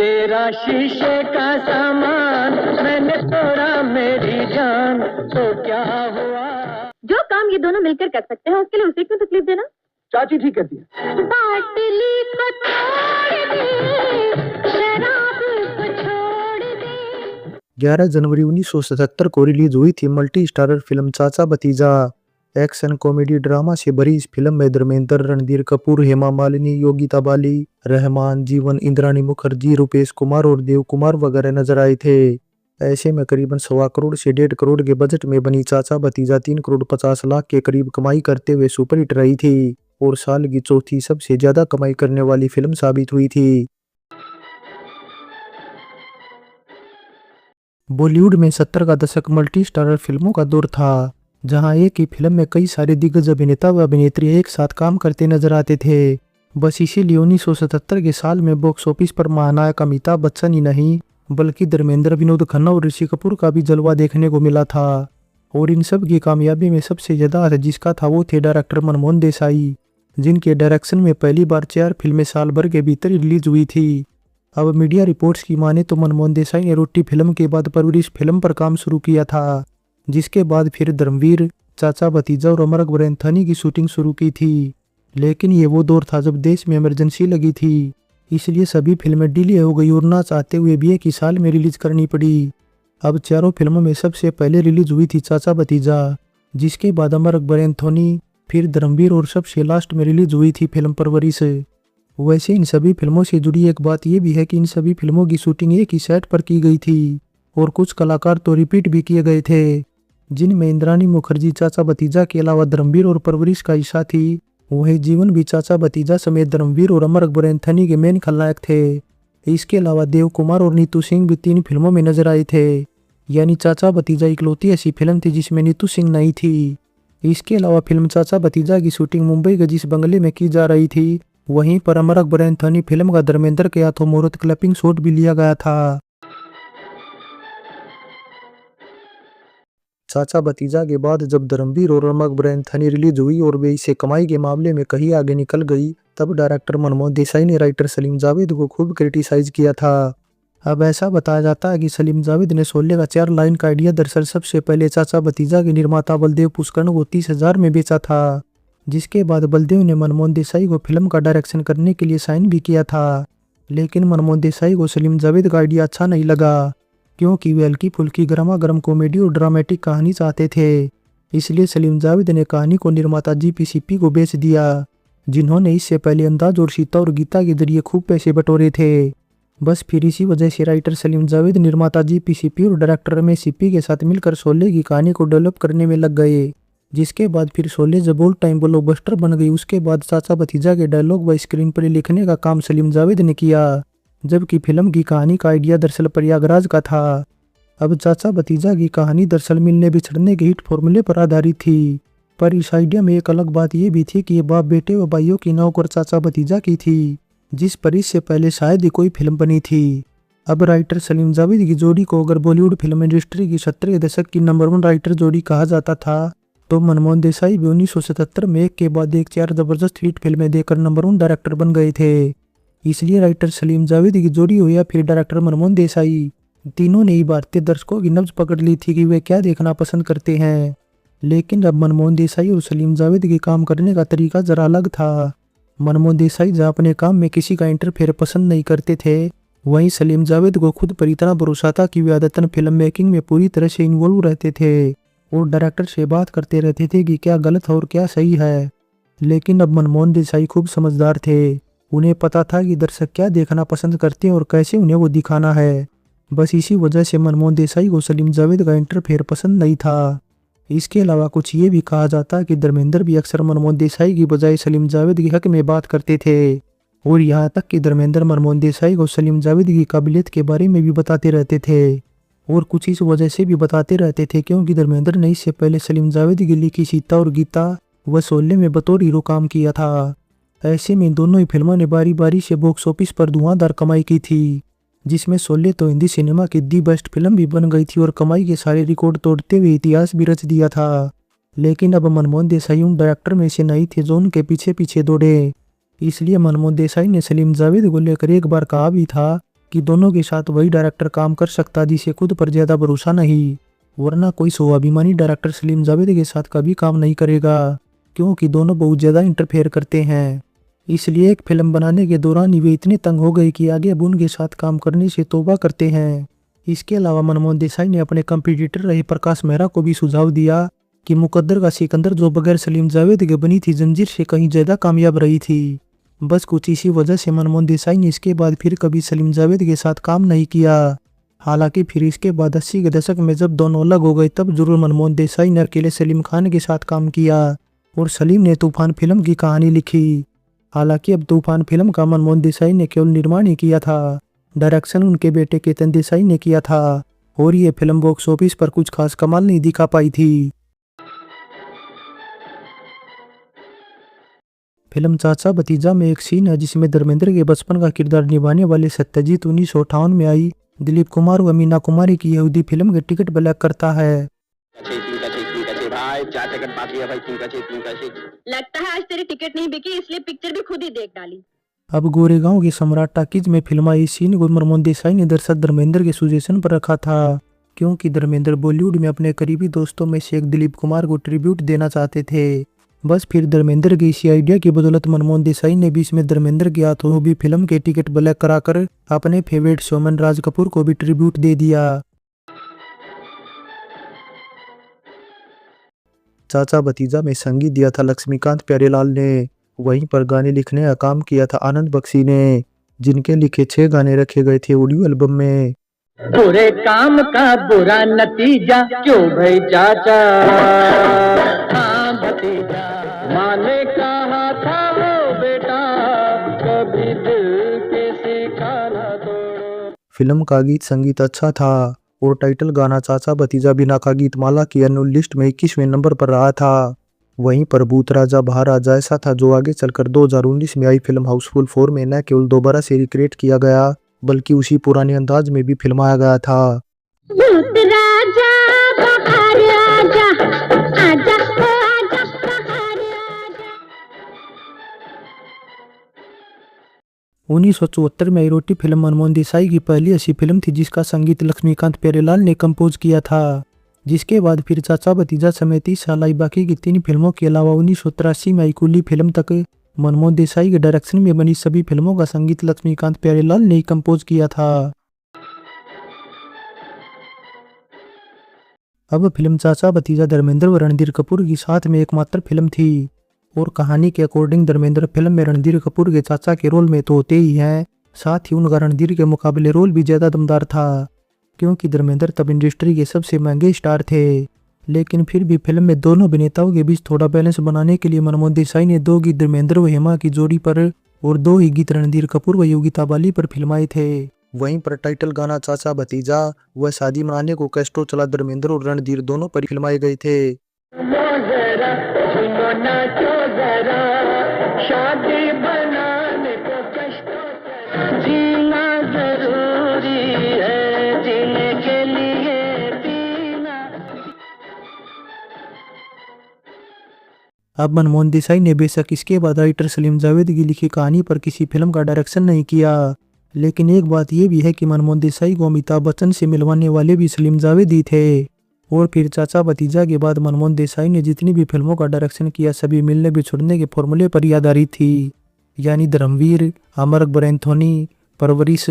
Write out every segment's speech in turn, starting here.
तेरा शीशे का सामान मैंने तोड़ा मेरी जान, तो क्या हुआ। जो काम ये दोनों मिलकर कर सकते हैं उसके लिए उसे क्यों तकलीफ देना। चाची ठीक कहती है। बाटली को तोड़ दे, शराब को छोड़ दे। 11 जनवरी 1977 को रिलीज हुई थी मल्टी स्टारर फिल्म चाचा भतीजा। एक्शन कॉमेडी ड्रामा से भरी इस फिल्म में धर्मेंद्र, रणधीर कपूर, हेमा मालिनी, योगिता बाली, रहमान, जीवन, इंद्राणी मुखर्जी, रुपेश कुमार और देव कुमार वगैरह नजर आए थे। ऐसे में करीबन 1.25 करोड़ से 1.5 करोड़ के बजट में बनी चाचा भतीजा 3 करोड़ 50 लाख के करीब कमाई करते हुए सुपरहिट रही थी और साल की चौथी सबसे ज्यादा कमाई करने वाली फिल्म साबित हुई थी। बॉलीवुड में 70 का दशक मल्टी स्टारर फिल्मों का दौर था, जहां एक ही फिल्म में कई सारे दिग्गज अभिनेता व अभिनेत्री एक साथ काम करते नजर आते थे। बस इसीलिए 1977 के साल में बॉक्स ऑफिस पर महानायक अमिताभ बच्चन ही नहीं बल्कि धर्मेंद्र, विनोद खन्ना और ऋषि कपूर का भी जलवा देखने को मिला था। और इन सब की कामयाबी में सबसे ज्यादा हाथ जिसका था वो थे डायरेक्टर मनमोहन देसाई, जिनके डायरेक्शन में पहली बार 4 फिल्में साल भर के भीतर रिलीज हुई थी। अब मीडिया रिपोर्ट्स की माने तो मनमोहन देसाई ने रोटी फिल्म के बाद परवरिश फिल्म पर काम शुरू किया था, जिसके बाद फिर धर्मवीर, चाचा भतीजा और अमर अकबर एंथोनी की शूटिंग शुरू की थी। लेकिन ये वो दौर था जब देश में इमरजेंसी लगी थी, इसलिए सभी फिल्में डिले हो गई और ना चाहते हुए भी एक ही साल में रिलीज करनी पड़ी। अब चारों फिल्मों में सबसे पहले रिलीज हुई थी चाचा भतीजा, जिसके बाद अमर अकबर एंथोनी, फिर धर्मवीर और सबसे लास्ट में रिलीज हुई थी फिल्म परवरिश। वैसे इन सभी फिल्मों से जुड़ी एक बात यह भी है कि इन सभी फिल्मों की शूटिंग एक ही सेट पर की गई थी और कुछ कलाकार तो रिपीट भी किए गए थे, जिनमें इंद्राणी मुखर्जी चाचा भतीजा के अलावा धर्मवीर और परवरिश का हिस्सा थी। वहीं जीवन भी चाचा भतीजा समेत धर्मवीर और अमर अकबर एंथोनी के मेन खलनायक थे। इसके अलावा देव कुमार और नीतू सिंह भी 3 फिल्मों में नजर आए थे, यानी चाचा भतीजा इकलौती ऐसी फिल्म थी जिसमें नीतू सिंह नहीं थी। इसके अलावा फिल्म चाचा भतीजा की शूटिंग मुंबई के जिस बंगले में की जा रही थी, वहीं पर अमर अकबर एंथोनी फिल्म का धर्मेंद्र के हाथों मुहूर्त क्लैपिंग शॉट भी लिया गया था। चाचा भतीजा के बाद जब धर्मवीर और अमर अकबर एंथोनी रिलीज हुई और वे इसे कमाई के मामले में कहीं आगे निकल गई, तब डायरेक्टर मनमोहन देसाई ने राइटर सलीम जावेद को खूब क्रिटिसाइज किया था। अब ऐसा बताया जाता है कि सलीम जावेद ने शोले का 4 लाइन का आइडिया दरअसल सबसे पहले चाचा भतीजा के निर्माता बलदेव पुष्करण को 30,000 में बेचा था, जिसके बाद बलदेव ने मनमोहन देसाई को फिल्म का डायरेक्शन करने के लिए साइन भी किया था। लेकिन मनमोहन देसाई को सलीम जावेद का आइडिया अच्छा नहीं लगा, क्योंकि वे हल्की फुल्की गर्मा गर्म कॉमेडी और ड्रामेटिक कहानी चाहते थे। इसलिए सलीम जावेद ने कहानी को निर्माता जीपीसीपी को बेच दिया, जिन्होंने इससे पहले अंदाज और सीता और गीता के जरिए खूब पैसे बटोरे थे। बस फिर इसी वजह से राइटर सलीम जावेद निर्माता जीपीसीपी और डायरेक्टर रमेश सिप्पी के साथ मिलकर शोले की कहानी को डेवलप करने में लग गए, जिसके बाद फिर शोले जब ऑल टाइम ब्लॉकबस्टर बन गई। उसके बाद चाचा भतीजा के डायलॉग व स्क्रीन प्ले लिखने का काम सलीम जावेद ने किया, जबकि फिल्म की कहानी का आइडिया दरअसल प्रयागराज का था। अब चाचा भतीजा की कहानी दरअसल मिलने बिछड़ने के हिट फॉर्मूले पर आधारित थी, पर इस आइडिया में एक अलग बात यह भी थी कि ये बाप बेटे व भाइयों की नौकर चाचा भतीजा की थी, जिस पर इससे पहले शायद ही कोई फिल्म बनी थी। अब राइटर सलीम जावेद की जोड़ी को अगर बॉलीवुड फिल्म इंडस्ट्री की 70 के दशक की नंबर 1 राइटर जोड़ी कहा जाता था, तो मनमोहन देसाई भी 1977 में एक के बाद एक 4 जबरदस्त हिट फिल्में देकर नंबर 1 डायरेक्टर बन गए थे। इसलिए राइटर सलीम जावेद की जोड़ी हो या फिर डायरेक्टर मनमोहन देसाई, तीनों ने ही भारतीय दर्शकों की नब्ज पकड़ ली थी कि वे क्या देखना पसंद करते हैं। लेकिन अब मनमोहन देसाई और सलीम जावेद के काम करने का तरीका जरा अलग था। मनमोहन देसाई जहाँ अपने काम में किसी का इंटरफेयर पसंद नहीं करते थे, वहीं सलीम जावेद को खुद पर इतना भरोसा था कि वे आदतन फिल्म मेकिंग में पूरी तरह से इन्वॉल्व रहते थे और डायरेक्टर से बात करते रहते थे कि क्या गलत है और क्या सही है। लेकिन अब मनमोहन देसाई खूब समझदार थे, उन्हें पता था कि दर्शक क्या देखना पसंद करते हैं और कैसे उन्हें वो दिखाना है। बस इसी वजह से मनमोहन देसाई को सलीम जावेद का इंटरफेयर पसंद नहीं था। इसके अलावा कुछ ये भी कहा जाता है कि धर्मेंद्र भी अक्सर मनमोहन देसाई की बजाय सलीम जावेद के हक में बात करते थे, और यहाँ तक कि धर्मेंद्र मनमोहन देसाई को सलीम जावेद की काबिलियत के बारे में भी बताते रहते थे, और कुछ इस वजह से भी बताते रहते थे क्योंकि धर्मेंद्र ने इससे पहले सलीम जावेद की लिखी सीता और गीता व शोले में बतौर हीरो काम किया था। ऐसे में दोनों ही फिल्मों ने बारी बारी से बॉक्स ऑफिस पर धुआंधार कमाई की थी, जिसमें शोले तो हिंदी सिनेमा की दी बेस्ट फिल्म भी बन गई थी और कमाई के सारे रिकॉर्ड तोड़ते हुए इतिहास भी रच दिया था। लेकिन अब मनमोहन देसाई उन डायरेक्टर में से नहीं थे जो उनके पीछे पीछे दौड़े। इसलिए मनमोहन देसाई ने सलीम जावेद को लेकर एक बार कहा भी था कि दोनों के साथ वही डायरेक्टर काम कर सकता जिसे खुद पर ज्यादा भरोसा नहीं, वरना कोई स्वाभिमानी डायरेक्टर सलीम जावेद के साथ कभी काम नहीं करेगा, क्योंकि दोनों बहुत ज्यादा इंटरफेयर करते हैं। इसलिए एक फिल्म बनाने के दौरान ही वे इतने तंग हो गए कि आगे अब उनके साथ काम करने से तौबा करते हैं। इसके अलावा मनमोहन देसाई ने अपने कंपटीटर रहे प्रकाश मेहरा को भी सुझाव दिया कि मुकद्दर का सिकंदर जो बगैर सलीम जावेद के बनी थी जंजीर से कहीं ज्यादा कामयाब रही थी। बस कुछ इसी वजह से मनमोहन देसाई ने इसके बाद फिर कभी सलीम जावेद के साथ काम नहीं किया। हालांकि फिर इसके बाद 80 के दशक में जब दोनों अलग हो गए तब जरूर मनमोहन देसाई ने अकेले सलीम खान के साथ काम किया और सलीम ने तूफान फिल्म की कहानी लिखी। हालांकि अब तूफान फिल्म का मनमोहन देसाई ने केवल निर्माण ही किया था, डायरेक्शन उनके बेटे केतन देसाई ने किया था और ये फिल्म बॉक्स ऑफिस पर कुछ खास कमाल नहीं दिखा पाई थी। फिल्म चाचा भतीजा में एक सीन है जिसमें धर्मेंद्र के बचपन का किरदार निभाने वाले सत्यजीत 1958 में आई दिलीप कुमार व मीना कुमारी की यहूदी फिल्म के टिकट ब्लैक करता है। लगता है आज तेरी टिकट नहीं बिकी, इसलिए पिक्चर भी खुद ही देख डाली। अब गोरेगांव के सम्राट टाकीज में फिल्माई इस सीन को मनमोहन देसाई ने दरअसल धर्मेंद्र के सुजेशन पर रखा था, क्योंकि धर्मेंद्र बॉलीवुड में अपने करीबी दोस्तों में से एक दिलीप कुमार को ट्रिब्यूट देना चाहते थे। बस फिर धर्मेंद्र की इसी आइडिया की बदौलत मनमोहन देसाई ने भी इसमें धर्मेंद्र के हाथों भी फिल्म के टिकट ब्लैक कराकर अपने फेवरेट शोमैन राज कपूर को भी ट्रिब्यूट दे दिया। चाचा भतीजा में संगीत दिया था लक्ष्मीकांत प्यारेलाल ने, वहीं पर गाने लिखने का काम किया था आनंद बख्शी ने, जिनके लिखे 6 गाने रखे गए थे ऑडियो एल्बम में। बुरे काम का बुरा नतीजा क्यों भाई चाचा, हाँ भतीजा, माँ ने कहा था वो बेटा कभी दिल के सिखाना तोड़ो। फिल्म का गीत संगीत अच्छा था और टाइटल गाना चाचा भतीजा बिना का गीत माला की एनुअल लिस्ट में 21वें नंबर पर रहा था। वहीं पर भूत राजा बाहर राजा ऐसा था जो आगे चलकर 2019 में आई फिल्म हाउसफुल 4 में न केवल दोबारा से रिक्रिएट किया गया बल्कि उसी पुराने अंदाज में भी फिल्माया गया था। भूत राजा बाहर आजा, आजा ओ आजा बाहर आजा। 1974 में आई रोटी फिल्म मनमोहन देसाई की पहली ऐसी फिल्म थी जिसका संगीत लक्ष्मीकांत प्यारेलाल ने कंपोज किया था। जिसके बाद फिर चाचा भतीजा समेत 30 साल आई बाकी की 3 फिल्मों के अलावा 1983 में आई कुली फिल्म तक मनमोहन देसाई के डायरेक्शन में बनी सभी फिल्मों का संगीत लक्ष्मीकांत प्यारेलाल ने कंपोज किया था। अब फिल्म चाचा भतीजा धर्मेंद्र व रणधीर कपूर की साथ में एकमात्र फिल्म थी और कहानी के अकॉर्डिंग धर्मेंद्र फिल्म में रणधीर कपूर के चाचा के रोल में तो होते ही हैं, साथ ही उनका रणधीर के मुकाबले रोल भी ज्यादा दमदार था, क्योंकि धर्मेंद्र तब इंडस्ट्री के सबसे महंगे स्टार थे। लेकिन फिर भी फिल्म में दोनों अभिनेताओं के बीच थोड़ा बैलेंस बनाने के लिए मनमोहन देसाई ने 2 गीत धर्मेंद्र व हेमा की जोड़ी पर और 2 ही गीत रणधीर कपूर व योगिता बाली पर फिल्माए थे। वहीं पर टाइटल गाना चाचा भतीजा व शादी मनाने को कैस्ट्रो चला धर्मेंद्र और रणधीर दोनों पर फिल्माए गए थे। शादी बनाने को कैस्ट्रो जीना जरूरी है, जीने के लिए जीना। अब मनमोहन देसाई ने बेशक इसके बाद राइटर सलीम जावेद की लिखी कहानी पर किसी फिल्म का डायरेक्शन नहीं किया, लेकिन एक बात यह भी है कि मनमोहन देसाई को अमिताभ बच्चन से मिलवाने वाले भी सलीम जावेद ही थे। और फिर चाचा भतीजा के बाद मनमोहन देसाई ने जितनी भी फिल्मों का डायरेक्शन किया सभी मिलने बिछुड़ने के फॉर्मूले पर ही आधारित थी, यानी धर्मवीर, अमर अकबर एंथोनी, परवरिश,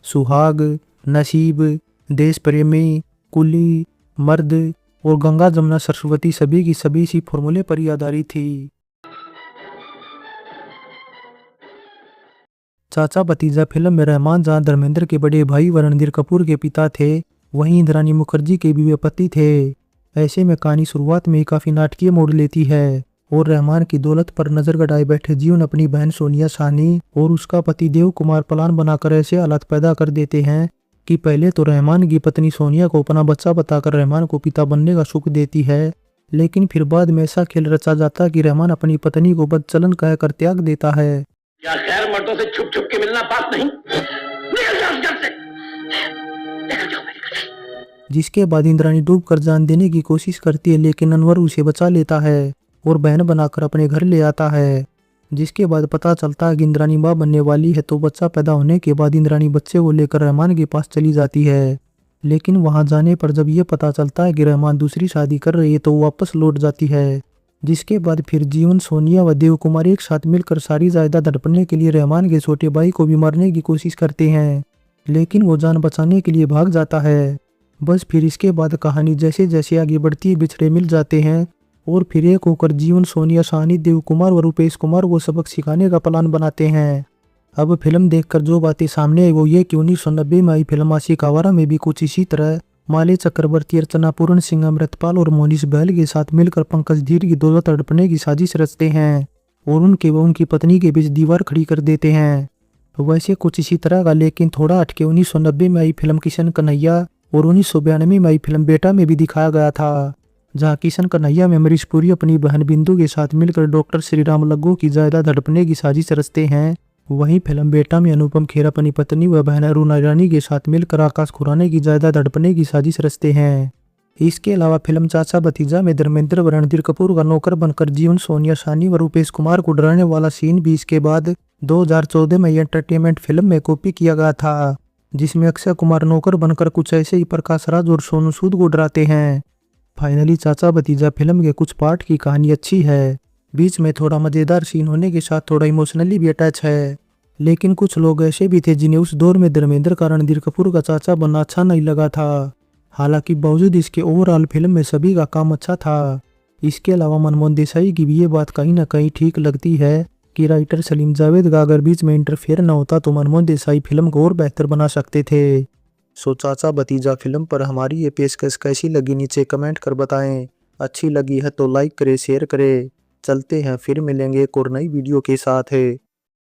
सुहाग, नसीब, देश प्रेमी, कुली, मर्द और गंगा जमुना सरस्वती सभी की सभी इसी फॉर्मूले पर ही आधारित थी। चाचा भतीजा फिल्म में रहमान जहां धर्मेंद्र के बड़े भाई व रणधीर कपूर के पिता थे, वहीं इंद्रानी मुखर्जी के भी वे पति थे। ऐसे में कहानी शुरुआत में ही काफी नाटकीय मोड़ लेती है और रहमान की दौलत पर नजर गड़ाए बैठे जीवन अपनी बहन सोनिया साहनी और उसका पति देव कुमार प्लान बनाकर ऐसे हालात पैदा कर देते हैं कि पहले तो रहमान की पत्नी सोनिया को अपना बच्चा बताकर रहमान को पिता बनने का सुख देती है, लेकिन फिर बाद में ऐसा खेल रचा जाता कि रहमान अपनी पत्नी को बदचलन कहकर त्याग देता है। क्या खैर मर्दों से छुप छुप के मिलना बात नहीं? निकल जाओ घर से। निकल जाओ मेरे घर से। जिसके बाद इंद्रानी डूब कर जान देने की कोशिश करती है, लेकिन अनवर उसे बचा लेता है और बहन बनाकर अपने घर ले आता है। जिसके बाद पता चलता है कि इंद्राणी माँ बनने वाली है। तो बच्चा पैदा होने के बाद इंद्राणी बच्चे को लेकर रहमान के पास चली जाती है, लेकिन वहां जाने पर जब ये पता चलता है कि रहमान दूसरी शादी कर रही है तो वो वापस लौट जाती है। जिसके बाद फिर जीवन, सोनिया व देव कुमार एक साथ मिलकर सारी जायदाद हड़पने के लिए रहमान के छोटे भाई को भी मारने की कोशिश करते हैं, लेकिन वो जान बचाने के लिए भाग जाता है। बस फिर इसके बाद कहानी जैसे जैसे आगे बढ़ती है बिछड़े मिल जाते हैं और फिर एक होकर जीवन, सोनिया, सानी, देव कुमार व रुपेश कुमार को सबक सिखाने का प्लान बनाते हैं। अब फिल्म देखकर जो बातें सामने आई वो ये कि 1990 में आई फिल्म आशिक आवारा में भी कुछ इसी तरह माले चक्रवर्ती, अर्चना पूर्ण सिंह, अमृतपाल और मोनिश बहल के साथ मिलकर पंकज धीर की दौलत हड़पने की साजिश रचते हैं और उनके व उनकी पत्नी के बीच दीवार खड़ी कर देते हैं। वैसे कुछ इसी तरह का लेकिन थोड़ा हटके 1990 में आई फिल्म किशन कन्हैया और 1992 में आई फिल्म बेटा में भी दिखाया गया था, जहां किशन कन्हैया में अमरीश पुरी अपनी बहन बिंदु के साथ मिलकर डॉक्टर श्रीराम लग्गू की जायदाद हड़पने की साजिश रचते हैं। वहीं फिल्म बेटा में अनुपम खेर अपनी पत्नी व बहन अरुणा ईरानी के साथ मिलकर आकाश खुराना की जायदाद हड़पने की साजिश रचते हैं। इसके अलावा फिल्म चाचा भतीजा में धर्मेंद्र व रणधीर कपूर का नौकर बनकर जीवन, सोनिया, सानी व रुपेश कुमार को डराने वाला सीन भी इसके बाद 2014 में एंटरटेनमेंट फिल्म में कॉपी किया गया था, जिसमें अक्षय कुमार नौकर बनकर कुछ ऐसे ही प्रकाश राज और सोनू सूद को डराते हैं। फाइनली चाचा भतीजा फिल्म के कुछ पार्ट की कहानी अच्छी है, बीच में थोड़ा मजेदार सीन होने के साथ थोड़ा इमोशनली भी अटैच है, लेकिन कुछ लोग ऐसे भी थे जिन्हें उस दौर में धर्मेंद्र का रणधीर कपूर का चाचा बनना अच्छा नहीं लगा था। हालांकि बावजूद इसके ओवरऑल फिल्म में सभी का काम अच्छा था। इसके अलावा मनमोहन देसाई की भी ये बात कहीं ना कहीं ठीक लगती है कि राइटर सलीम जावेद का अगर बीच में इंटरफेयर न होता तो मनमोहन देसाई फिल्म को और बेहतर बना सकते थे। सो चाचा भतीजा फिल्म पर हमारी ये पेशकश कैसी लगी नीचे कमेंट कर बताएं। अच्छी लगी है तो लाइक करें, शेयर करें। चलते हैं, फिर मिलेंगे एक और नई वीडियो के साथ है।